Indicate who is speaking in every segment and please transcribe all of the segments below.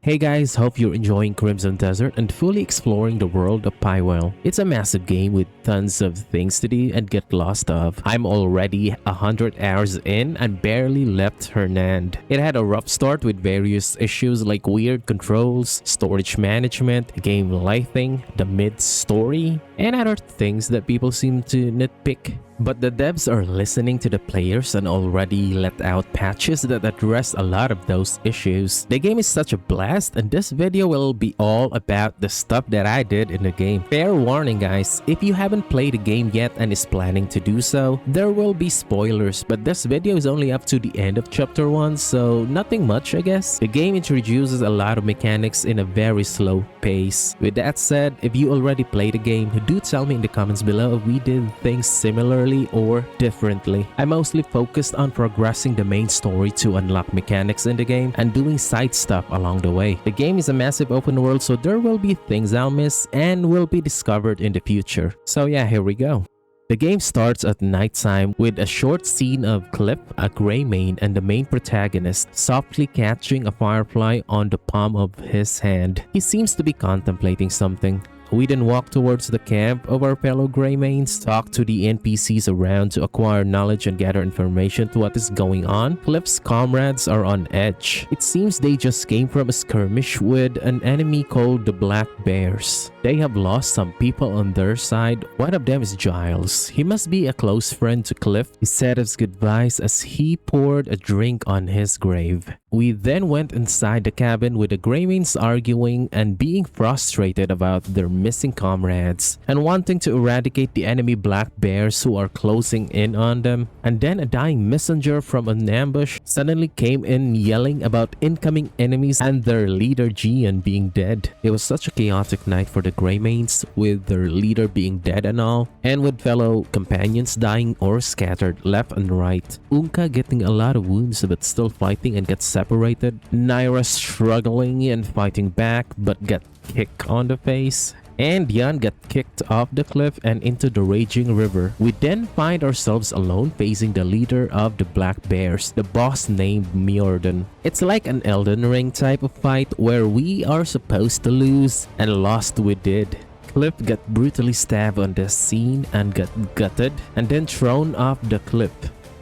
Speaker 1: Hey guys, hope you're enjoying Crimson Desert and fully exploring the world of Pywel. It's a massive game with tons of things to do and get lost of. I'm already 100 hours in and barely left Hernand. It had a rough start with various issues like weird controls, storage management, game lifing, the mid-story, and other things that people seem to nitpick. But the devs are listening to the players and already let out patches that address a lot of those issues. The game is such a blast, and this video will be all about the stuff that I did in the game. Fair warning guys, if you haven't played the game yet and is planning to do so, there will be spoilers, but this video is only up to the end of chapter 1, so nothing much I guess. The game introduces a lot of mechanics in a very slow pace. With that said, if you already played the game, do tell me in the comments below if we did things similarly or differently. I mostly focused on progressing the main story to unlock mechanics in the game and doing side stuff along the way. The game is a massive open world, so there will be things I'll miss and will be discovered in the future. So yeah, here we go. The game starts at nighttime with a short scene of Kliff, a Greymane, and the main protagonist softly catching a firefly on the palm of his hand. He seems to be contemplating something. We then walk towards the camp of our fellow Greymanes, talk to the NPCs around to acquire knowledge and gather information to what is going on. Kliff's comrades are on edge. It seems they just came from a skirmish with an enemy called the Black Bears. They have lost some people on their side. One of them is Giles. He must be a close friend to Kliff. He said his goodbyes as he poured a drink on his grave. We then went inside the cabin with the Greymanes arguing and being frustrated about their missing comrades and wanting to eradicate the enemy Black Bears who are closing in on them. And then a dying messenger from an ambush suddenly came in yelling about incoming enemies and their leader Gian being dead. It was such a chaotic night for the Greymanes, with their leader being dead and all, and with fellow companions dying or scattered left and right. Unka getting a lot of wounds but still fighting and gets separated. Naira struggling and fighting back but got kicked on the face. And Jan got kicked off the cliff and into the raging river. We then find ourselves alone facing the leader of the Black Bears, the boss named Mjordan. It's like an Elden Ring type of fight where we are supposed to lose, and lost we did. Kliff got brutally stabbed on the scene and got gutted and then thrown off the cliff,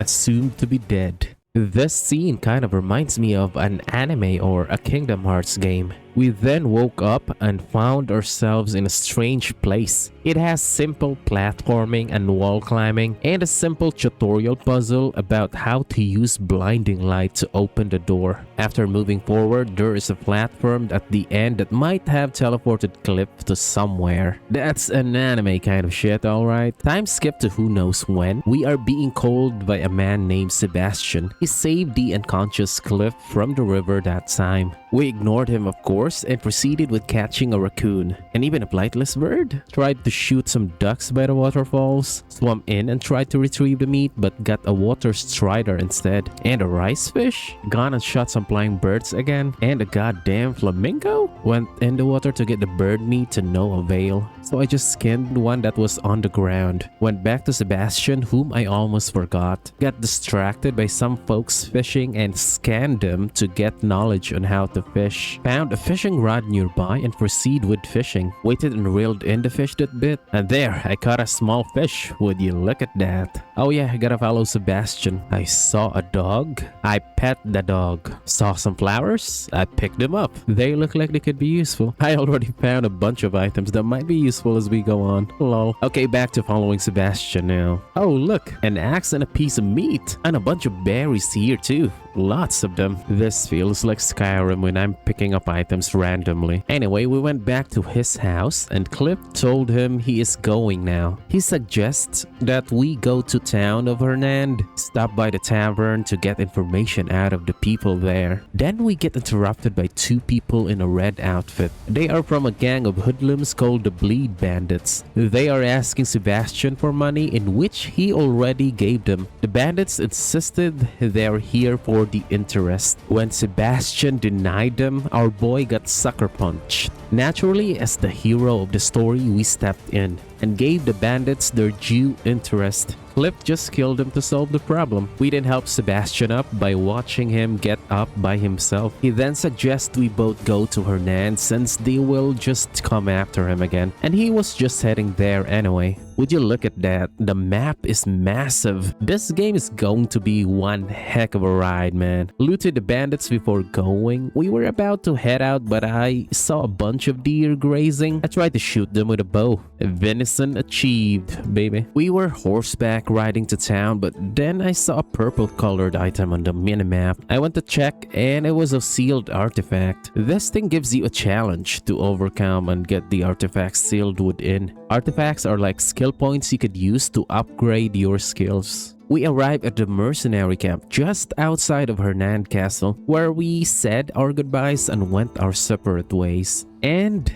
Speaker 1: assumed to be dead. This scene kind of reminds me of an anime or a Kingdom Hearts game. We then woke up and found ourselves in a strange place. It has simple platforming and wall climbing, and a simple tutorial puzzle about how to use blinding light to open the door. After moving forward, there is a platform at the end that might have teleported Kliff to somewhere. That's an anime kind of shit, alright. Time skip to who knows when. We are being called by a man named Sebastian. He saved the unconscious Kliff from the river that time. We ignored him of course and proceeded with catching a raccoon, and even a flightless bird. Tried to shoot some ducks by the waterfalls, swam in and tried to retrieve the meat but got a water strider instead. And a rice fish? Gone and shot some flying birds again. And a goddamn flamingo? Went in the water to get the bird meat to no avail, so I just skinned one that was on the ground. Went back to Sebastian, whom I almost forgot. Got distracted by some folks fishing and scanned them to get knowledge on how to fish. Found a fishing rod nearby and proceed with fishing. Waited and reeled in the fish that bit. And there, I caught a small fish. Would you look at that? Oh yeah, I gotta follow Sebastian. I saw a dog. I pet the dog. Saw some flowers. I picked them up. They look like they could be useful. I already found a bunch of items that might be useful as we go on. Lol. Okay, back to following Sebastian now. Oh look, an axe and a piece of meat. And a bunch of berries here too. Lots of them. This feels like Skyrim when I'm picking up items randomly. Anyway, we went back to his house and Kliff told him he is going now. He suggests that we go to town of Hernand, stop by the tavern to get information out of the people there. Then we get interrupted by two people in a red outfit. They are from a gang of hoodlums called the Bleed Bandits. They are asking Sebastian for money, in which he already gave them. The bandits insisted they're here for the interest. When Sebastian denied them, our boy got sucker punched. Naturally, as the hero of the story, we stepped in. and gave the bandits their due interest. Kliff just killed him to solve the problem. We then helped Sebastian up by watching him get up by himself. He then suggests we both go to Hernand since they will just come after him again. And he was just heading there anyway. Would you look at that? The map is massive. This game is going to be one heck of a ride, man. Looted the bandits before going. We were about to head out, but I saw a bunch of deer grazing. I tried to shoot them with a bow. Venison achieved, baby. We were horseback riding to town, but then I saw a purple colored item on the minimap. I went to check and it was a sealed artifact. This thing gives you a challenge to overcome and get the artifact sealed within. Artifacts are like skill points you could use to upgrade your skills. We arrived at the mercenary camp just outside of Hernand Castle, where we said our goodbyes and went our separate ways. And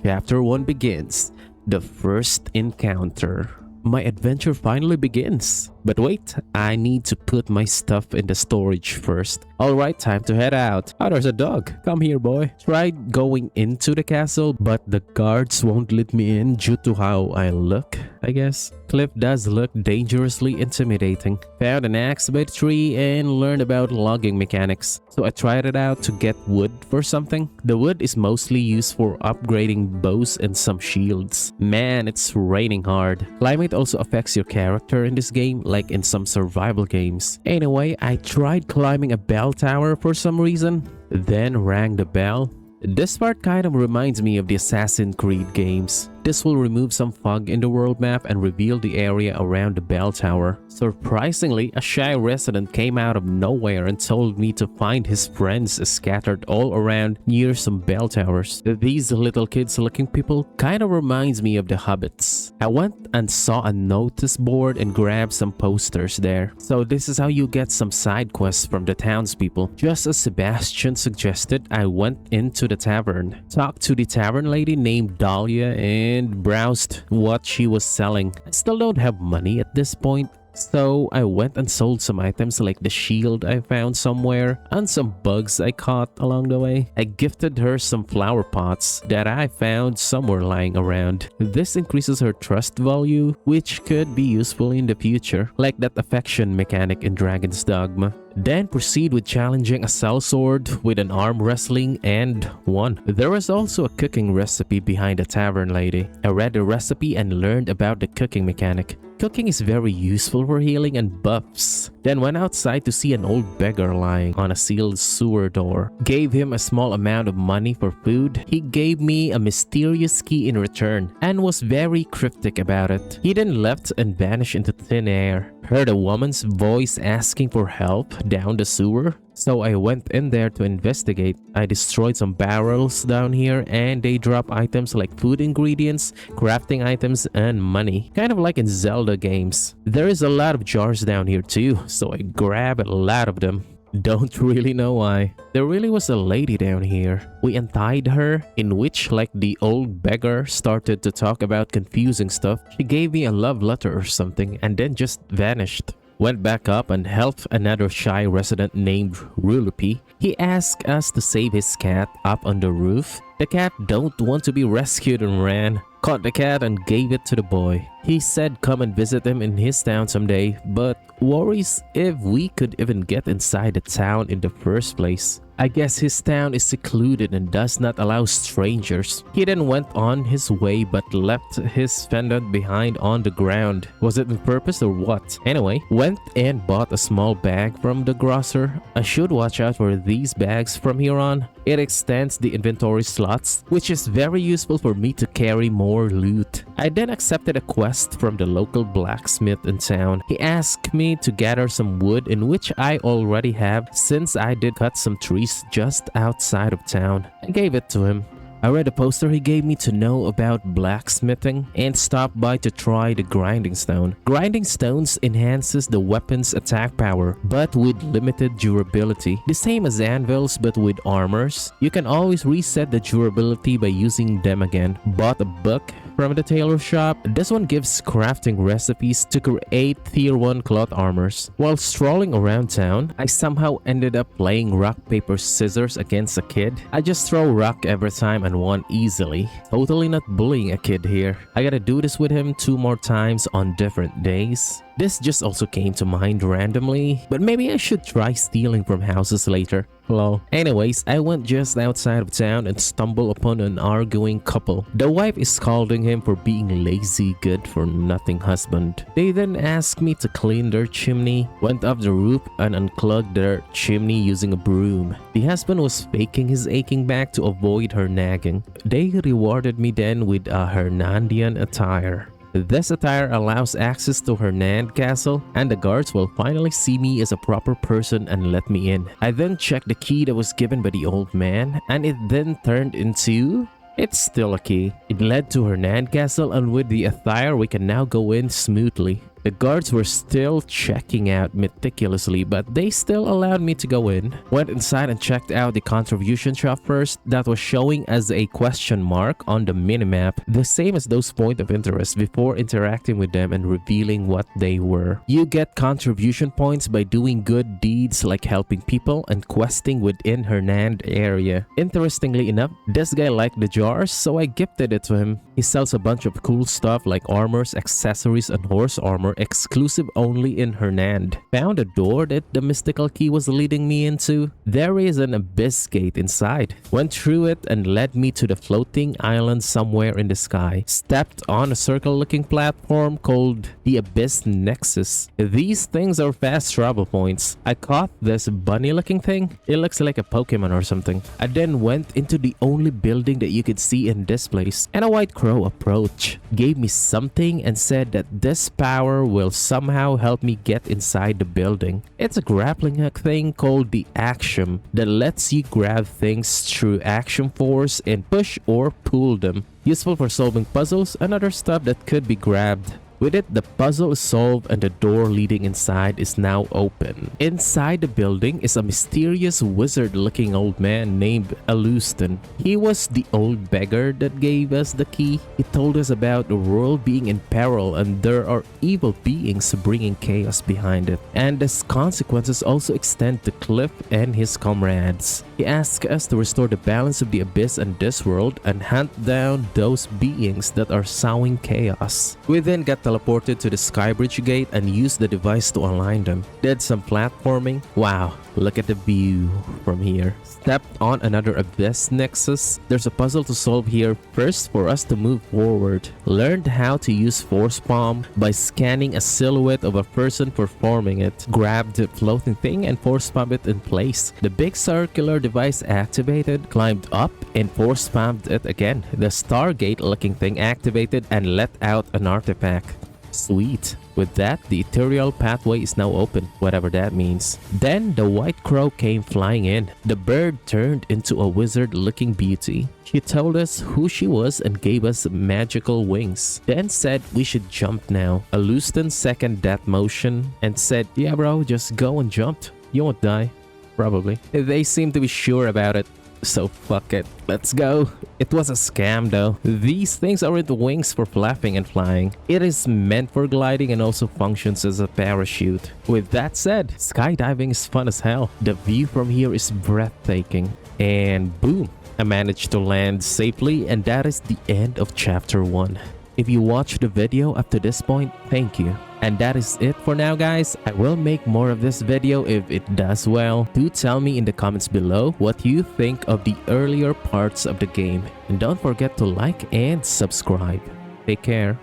Speaker 1: Chapter 1 begins. The first encounter. My adventure finally begins. But wait, I need to put my stuff in the storage first. Alright, time to head out. Oh, there's a dog. Come here, boy. Tried going into the castle, but the guards won't let me in due to how I look, I guess. Kliff does look dangerously intimidating. Found an axe by the tree and learned about logging mechanics. So I tried it out to get wood for something. The wood is mostly used for upgrading bows and some shields. Man, it's raining hard. Climate also affects your character in this game, like in some survival games. Anyway, I tried climbing a bell tower for some reason, then rang the bell. This part kind of reminds me of the Assassin's Creed games. This will remove some fog in the world map and reveal the area around the bell tower. Surprisingly, a shy resident came out of nowhere and told me to find his friends scattered all around near some bell towers. These little kids looking people kind of reminds me of the hobbits. I went and saw a notice board and grabbed some posters there. So this is how you get some side quests from the townspeople. Just as Sebastian suggested, I went into the tavern, talked to the tavern lady named Dahlia, and browsed what she was selling. I still don't have money at this point, so I went and sold some items like the shield I found somewhere and some bugs I caught along the way. I gifted her some flower pots that I found somewhere lying around. This increases her trust value, which could be useful in the future, like that affection mechanic in Dragon's Dogma. Then proceed with challenging a sellsword with an arm wrestling and won. There was also a cooking recipe behind the tavern lady. I read the recipe and learned about the cooking mechanic. Cooking is very useful for healing and buffs. Then went outside to see an old beggar lying on a sealed sewer door. Gave him a small amount of money for food. He gave me a mysterious key in return and was very cryptic about it. He then left and vanished into thin air. Heard a woman's voice asking for help down the sewer. So I went in there to investigate. I destroyed some barrels down here and they drop items like food ingredients, crafting items, and money. Kind of like in Zelda games. There is a lot of jars down here too, so I grabbed a lot of them. Don't really know why. There really was a lady down here. We untied her, in which, like the old beggar, started to talk about confusing stuff. She gave me a love letter or something and then just vanished. Went back up and helped another shy resident named Rulupee. He asked us to save his cat up on the roof. The cat don't want to be rescued and ran. Caught the cat and gave it to the boy. He said come and visit him in his town someday, but worries if we could even get inside the town in the first place. I guess his town is secluded and does not allow strangers. He then went on his way but left his pendant behind on the ground. Was it on purpose or what? Anyway, went and bought a small bag from the grocer. I should watch out for these bags from here on. It extends the inventory slots, which is very useful for me to carry more loot. I then accepted a quest from the local blacksmith in town. He asked me to gather some wood, in which I already have since I did cut some trees just outside of town. I gave it to him. I read a poster he gave me to know about blacksmithing and stopped by to try the grinding stone. Grinding stones enhances the weapon's attack power, but with limited durability. The same as anvils but with armors. You can always reset the durability by using them again. Bought a book from the tailor shop. This one gives crafting recipes to create tier 1 cloth armors. While strolling around town, I somehow ended up playing rock paper scissors against a kid. I just throw rock every time and won easily. Totally not bullying a kid here. I gotta do this with him 2 more times on different days. This just also came to mind randomly, but maybe I should try stealing from houses later. Lol. Anyways, I went just outside of town and stumbled upon an arguing couple. The wife is scolding him for being lazy, good-for-nothing husband. They then asked me to clean their chimney, went up the roof and unclogged their chimney using a broom. The husband was faking his aching back to avoid her nagging. They rewarded me then with a Hernandian attire. This attire allows access to Hernand castle, and the guards will finally see me as a proper person and let me in. I then checked the key that was given by the old man, and it then turned into... It's still a key. It led to Hernand castle, and with the attire we can now go in smoothly. The guards were still checking out meticulously, but they still allowed me to go in. Went inside and checked out the contribution shop first. That was showing as a question mark on the minimap, the same as those point of interest, before interacting with them and revealing what they were. You get contribution points by doing good deeds like helping people and questing within Hernand area. Interestingly enough, this guy liked the jars, so I gifted it to him. He sells a bunch of cool stuff like armors, accessories, and horse armor, exclusive only in Hernand. Found a door that the mystical key was leading me into. There is an abyss gate inside. Went through it and led me to the floating island somewhere in the sky. Stepped on a circle-looking platform called the Abyss Nexus. These things are fast travel points. I caught this bunny-looking thing. It looks like a Pokemon or something. I then went into the only building that you could see in this place, and a white crow approached, gave me something and said that this power will somehow help me get inside the building. It's a grappling hook thing called the Axiom that lets you grab things through action force and push or pull them. Useful for solving puzzles and other stuff that could be grabbed. With it, the puzzle is solved and the door leading inside is now open. Inside the building is a mysterious wizard-looking old man named Alustin. He was the old beggar that gave us the key. He told us about the world being in peril and there are evil beings bringing chaos behind it. And its consequences also extend to Kliff and his comrades. He asked us to restore the balance of the abyss and this world and hunt down those beings that are sowing chaos. We then got teleported to the Skybridge gate and used the device to align them. Did some platforming. Wow, look at the view from here. Stepped on another Abyss Nexus. There's a puzzle to solve here. First, for us to move forward. Learned how to use Force Palm by scanning a silhouette of a person performing it. Grabbed the floating thing and Force Palm it in place. The big circular device activated, climbed up and Force Palmed it again. The Stargate looking thing activated and let out an artifact. Sweet. With that, the ethereal pathway is now open, whatever that means. Then the white crow came flying in. The bird turned into a wizard-looking beauty. She told us who she was and gave us magical wings. Then said we should jump now. Alustin seconded that motion and said, yeah bro, just go and jump. You won't die. Probably. They seem to be sure about it. So fuck it, let's go. It was a scam though. These things aren't wings for flapping and flying. It is meant for gliding and also functions as a parachute. With that said, skydiving is fun as hell. The view from here is breathtaking. And boom, I managed to land safely, and that is the end of chapter 1. If you watched the video up to this point, thank you. And that is it for now guys. I will make more of this video if it does well. Do tell me in the comments below what you think of the earlier parts of the game. And don't forget to like and subscribe. Take care.